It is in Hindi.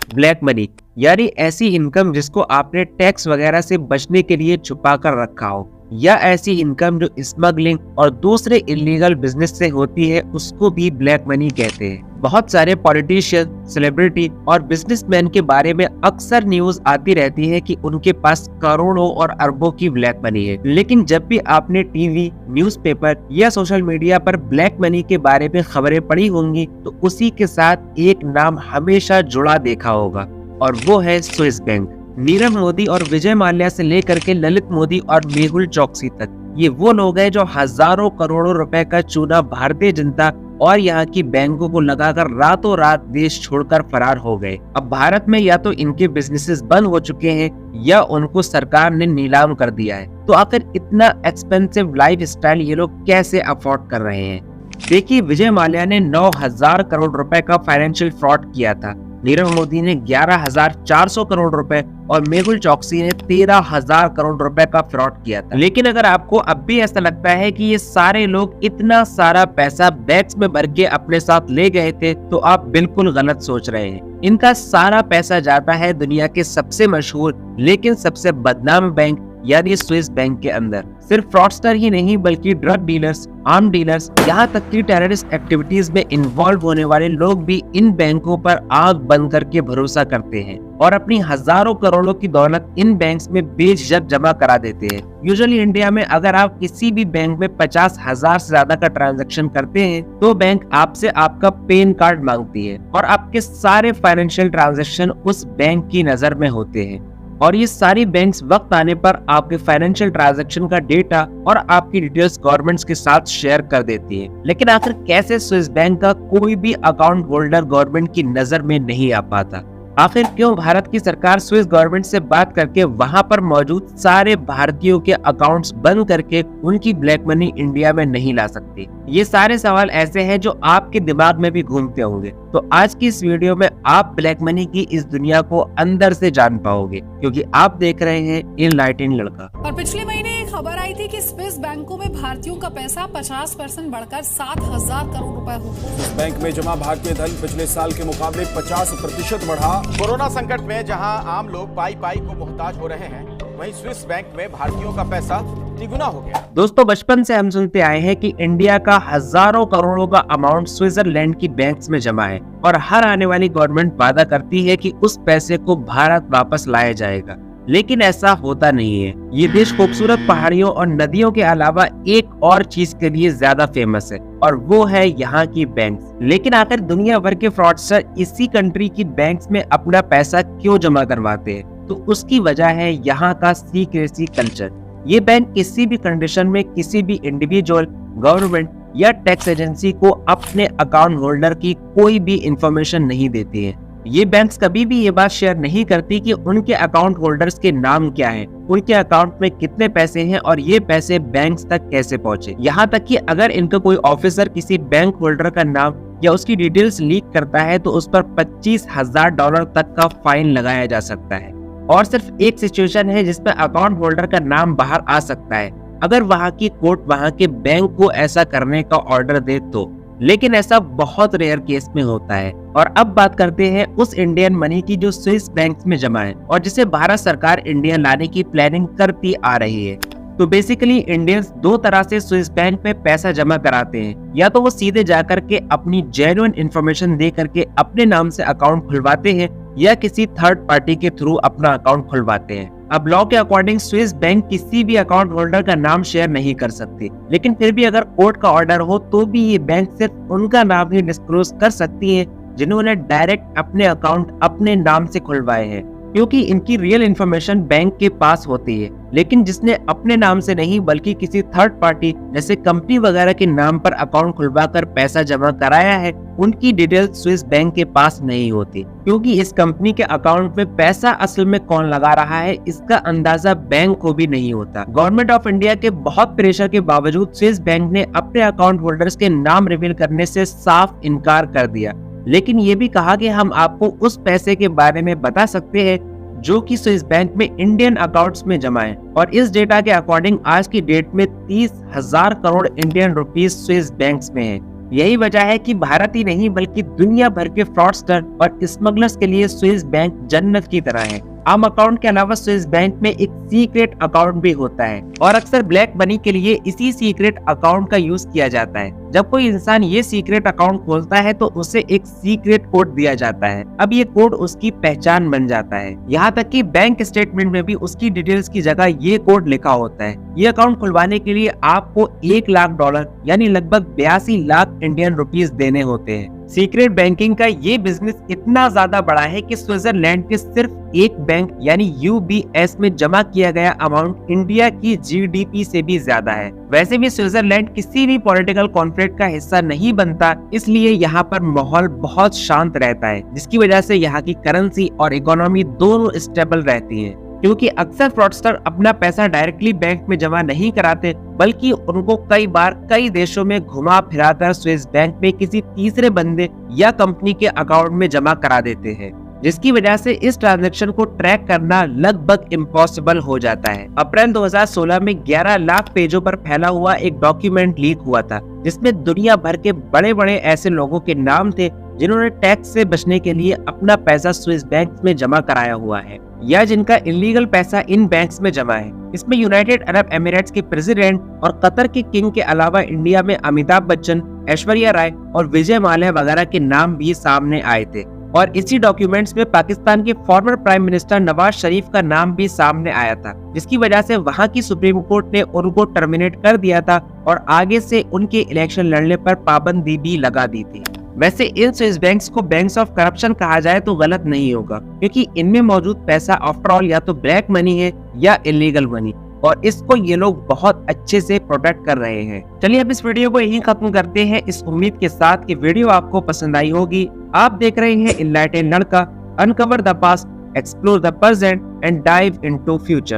ब्लैक मनी यानी ऐसी इनकम जिसको आपने टैक्स वगैरह से बचने के लिए छुपा कर रखा हो, या ऐसी इनकम जो स्मगलिंग और दूसरे इलीगल बिजनेस से होती है, उसको भी ब्लैक मनी कहते हैं। बहुत सारे पॉलिटिशियन, सेलिब्रिटी और बिजनेसमैन के बारे में अक्सर न्यूज आती रहती है कि उनके पास करोड़ों और अरबों की ब्लैक मनी है। लेकिन जब भी आपने टीवी, न्यूज़पेपर या सोशल मीडिया पर ब्लैक मनी के बारे में खबरें पढ़ी होंगी तो उसी के साथ एक नाम हमेशा जुड़ा देखा होगा, और वो है स्विस बैंक। नीरव मोदी और विजय माल्या से लेकर के ललित मोदी और मेहुल चोकसी तक, ये वो लोग हैं जो हजारों करोड़ों रुपए का चूना भारतीय जनता और यहाँ की बैंकों को लगाकर रातों रात देश छोड़कर फरार हो गए। अब भारत में या तो इनके बिजनेसेस बंद हो चुके हैं या उनको सरकार ने नीलाम कर दिया है। तो आखिर इतना एक्सपेंसिव लाइफस्टाइल ये लोग कैसे अफोर्ड कर रहे हैं? देखिए, विजय माल्या ने 9,000 करोड़ रुपए का फाइनेंशियल फ्रॉड किया था, नीरव मोदी ने 11,400 करोड़ रुपए और मेहुल चोकसी ने 13,000 करोड़ रुपए का फ्रॉड किया था। लेकिन अगर आपको अब भी ऐसा लगता है कि ये सारे लोग इतना सारा पैसा बैग्स में भर के अपने साथ ले गए थे, तो आप बिल्कुल गलत सोच रहे हैं। इनका सारा पैसा जाता है दुनिया के सबसे मशहूर लेकिन सबसे बदनाम बैंक यानी स्विस बैंक के अंदर। सिर्फ फ्रॉडस्टर ही नहीं बल्कि ड्रग डीलर्स, आर्म डीलर्स, यहाँ तक कि टेररिस्ट एक्टिविटीज में इन्वॉल्व होने वाले लोग भी इन बैंकों पर आंख बंद करके भरोसा करते हैं और अपनी हजारों करोड़ों की दौलत इन बैंक्स में बेझिझक जमा करा देते हैं। यूजुअली इंडिया में अगर आप किसी भी बैंक में 50,000 से ज्यादा का ट्रांजैक्शन करते हैं तो बैंक आपसे आपका पैन कार्ड मांगती है और आपके सारे फाइनेंशियल ट्रांजैक्शन उस बैंक की नजर में होते हैं। और ये सारी बैंक्स वक्त आने पर आपके फाइनेंशियल ट्रांजैक्शन का डेटा और आपकी डिटेल्स गवर्नमेंट्स के साथ शेयर कर देती है। लेकिन आखिर कैसे स्विस बैंक का कोई भी अकाउंट होल्डर गवर्नमेंट की नजर में नहीं आ पाता? आखिर क्यों भारत की सरकार स्विस गवर्नमेंट से बात करके वहां पर मौजूद सारे भारतीयों के अकाउंट्स बंद करके उनकी ब्लैक मनी इंडिया में नहीं ला सकती? ये सारे सवाल ऐसे हैं जो आपके दिमाग में भी घूमते होंगे। तो आज की इस वीडियो में आप ब्लैक मनी की इस दुनिया को अंदर से जान पाओगे, क्योंकि आप देख रहे हैं इनलाइटेंड लड़का। और पिछले महीने एक खबर आई थी कि स्विस बैंकों में भारतीयों का पैसा 50% बढ़कर 7,000 करोड़ रुपए हो गया। इस बैंक में जमा भारतीय धन पिछले साल के मुकाबले 50% बढ़ा। कोरोना संकट में जहां आम लोग पाई पाई को मोहताज हो रहे हैं, वहीं स्विस बैंक में भारतीयों का पैसा तिगुना हो गया। दोस्तों, बचपन से हम सुनते आए हैं कि इंडिया का हजारों करोड़ों का अमाउंट स्विट्जरलैंड की बैंक्स में जमा है और हर आने वाली गवर्नमेंट वादा करती है कि उस पैसे को भारत वापस लाया जाएगा। लेकिन ऐसा होता नहीं है। ये देश खूबसूरत पहाड़ियों और नदियों के अलावा एक और चीज के लिए ज्यादा फेमस है और वो है यहाँ की बैंक्स। लेकिन आखिर दुनिया भर के फ्रॉडस्टर इसी कंट्री की बैंक्स में अपना पैसा क्यों जमा करवाते हैं? तो उसकी वजह है यहाँ का सीक्रेसी कल्चर। ये बैंक किसी भी कंडीशन में किसी भी इंडिविजुअल, गवर्नमेंट या टैक्स एजेंसी को अपने अकाउंट होल्डर की कोई भी इंफॉर्मेशन नहीं देती है। ये बैंक्स कभी भी ये बात शेयर नहीं करती कि उनके अकाउंट होल्डर्स के नाम क्या हैं, उनके अकाउंट में कितने पैसे हैं और ये पैसे बैंक्स तक कैसे पहुंचे। यहाँ तक कि अगर इनका कोई ऑफिसर किसी बैंक होल्डर का नाम या उसकी डिटेल्स लीक करता है तो उस पर $25,000 तक का फाइन लगाया जा सकता है। और सिर्फ एक सिचुएशन है जिसमें अकाउंट होल्डर का नाम बाहर आ सकता है, अगर वहाँ की कोर्ट वहाँ के बैंक को ऐसा करने का ऑर्डर दे तो। लेकिन ऐसा बहुत रेयर केस में होता है। और अब बात करते हैं उस इंडियन मनी की जो स्विस बैंक्स में जमा है और जिसे भारत सरकार इंडिया लाने की प्लानिंग करती आ रही है। तो बेसिकली इंडियंस दो तरह से स्विस बैंक में पैसा जमा कराते हैं, या तो वो सीधे जाकर के अपनी जेन्युइन इंफॉर्मेशन दे करके अपने नाम से अकाउंट खुलवाते हैं या किसी थर्ड पार्टी के थ्रू अपना अकाउंट खुलवाते हैं। अब लॉ के अकॉर्डिंग स्विस बैंक किसी भी अकाउंट होल्डर का नाम शेयर नहीं कर सकती, लेकिन फिर भी अगर कोर्ट का ऑर्डर हो तो भी ये बैंक सिर्फ उनका नाम ही डिस्क्लोज कर सकती है जिन्होंने डायरेक्ट अपने अकाउंट अपने नाम से खुलवाए हैं, क्योंकि इनकी रियल इन्फॉर्मेशन बैंक के पास होती है। लेकिन जिसने अपने नाम से नहीं बल्कि किसी थर्ड पार्टी जैसे कंपनी वगैरह के नाम पर अकाउंट खुलवाकर पैसा जमा कराया है, उनकी डिटेल्स स्विस बैंक के पास नहीं होती, क्योंकि इस कंपनी के अकाउंट में पैसा असल में कौन लगा रहा है इसका अंदाजा बैंक को भी नहीं होता। गवर्नमेंट ऑफ इंडिया के बहुत प्रेशर के बावजूद स्विस बैंक ने अपने अकाउंट होल्डर्स के नाम रिवील करने से साफ इनकार कर दिया। लेकिन ये भी कहा कि हम आपको उस पैसे के बारे में बता सकते हैं जो कि स्विस बैंक में इंडियन अकाउंट्स में जमा है। और इस डेटा के अकॉर्डिंग आज की डेट में 30,000 crore Indian rupees Swiss banks में है। यही वजह है कि भारत ही नहीं बल्कि दुनिया भर के फ्रॉडस्टर और स्मगलर्स के लिए स्विस बैंक जन्नत की तरह है। आम अकाउंट के अलावा स्विस बैंक में एक सीक्रेट अकाउंट भी होता है और अक्सर ब्लैक मनी के लिए इसी सीक्रेट अकाउंट का यूज किया जाता है। जब कोई इंसान ये सीक्रेट अकाउंट खोलता है तो उसे एक सीक्रेट कोड दिया जाता है। अब ये कोड उसकी पहचान बन जाता है। यहाँ तक कि बैंक स्टेटमेंट में भी उसकी डिटेल्स की जगह ये कोड लिखा होता है। ये अकाउंट खुलवाने के लिए आपको $1 लाख यानी लगभग 82 लाख इंडियन रुपीस देने होते हैं। सीक्रेट बैंकिंग का ये बिजनेस इतना ज्यादा बड़ा है कि स्विट्जरलैंड के सिर्फ एक बैंक यानी UBS में जमा किया गया अमाउंट इंडिया की GDP से भी ज्यादा है। वैसे भी स्विट्जरलैंड किसी भी पॉलिटिकल कॉन्फ्लिक्ट का हिस्सा नहीं बनता, इसलिए यहाँ पर माहौल बहुत शांत रहता है, जिसकी वजह से यहाँ की करेंसी और इकोनॉमी दोनों स्टेबल रहती है। क्योंकि अक्सर फ्रॉडस्टर अपना पैसा डायरेक्टली बैंक में जमा नहीं कराते, बल्कि उनको कई बार कई देशों में घुमा फिराकर स्विस बैंक में किसी तीसरे बंदे या कंपनी के अकाउंट में जमा करा देते हैं, जिसकी वजह से इस ट्रांजैक्शन को ट्रैक करना लगभग इम्पॉसिबल हो जाता है। अप्रैल 2016 में 11 लाख पेजों पर फैला हुआ एक डॉक्यूमेंट लीक हुआ था, जिसमें दुनिया भर के बड़े बड़े ऐसे लोगों के नाम थे जिन्होंने टैक्स से बचने के लिए अपना पैसा स्विस बैंक में जमा कराया हुआ है या जिनका इलीगल पैसा इन बैंक्स में जमा है। इसमें यूनाइटेड अरब एमिरेट्स के प्रेसिडेंट और कतर के किंग के अलावा इंडिया में अमिताभ बच्चन, ऐश्वर्या राय और विजय माल्या वगैरह के नाम भी सामने आए थे। और इसी डॉक्यूमेंट्स में पाकिस्तान के former prime minister Nawaz Sharif का नाम भी सामने आया था, जिसकी वजह से वहां की सुप्रीम कोर्ट ने उनको टर्मिनेट कर दिया था और आगे से उनके इलेक्शन लड़ने पर पाबंदी भी लगा दी थी। वैसे इन स्विस बैंक्स को बैंक्स ऑफ करप्शन कहा जाए तो गलत नहीं होगा, क्योंकि इनमें मौजूद पैसा आफ्टर ऑल या तो ब्लैक मनी है या इलीगल मनी, और इसको ये लोग बहुत अच्छे से प्रोटेक्ट कर रहे हैं। चलिए अब इस वीडियो को यहीं खत्म करते हैं, इस उम्मीद के साथ कि वीडियो आपको पसंद आई होगी। आप देख रहे हैं इनलाइटेन लड़का, uncover the past, explore the present and dive into future.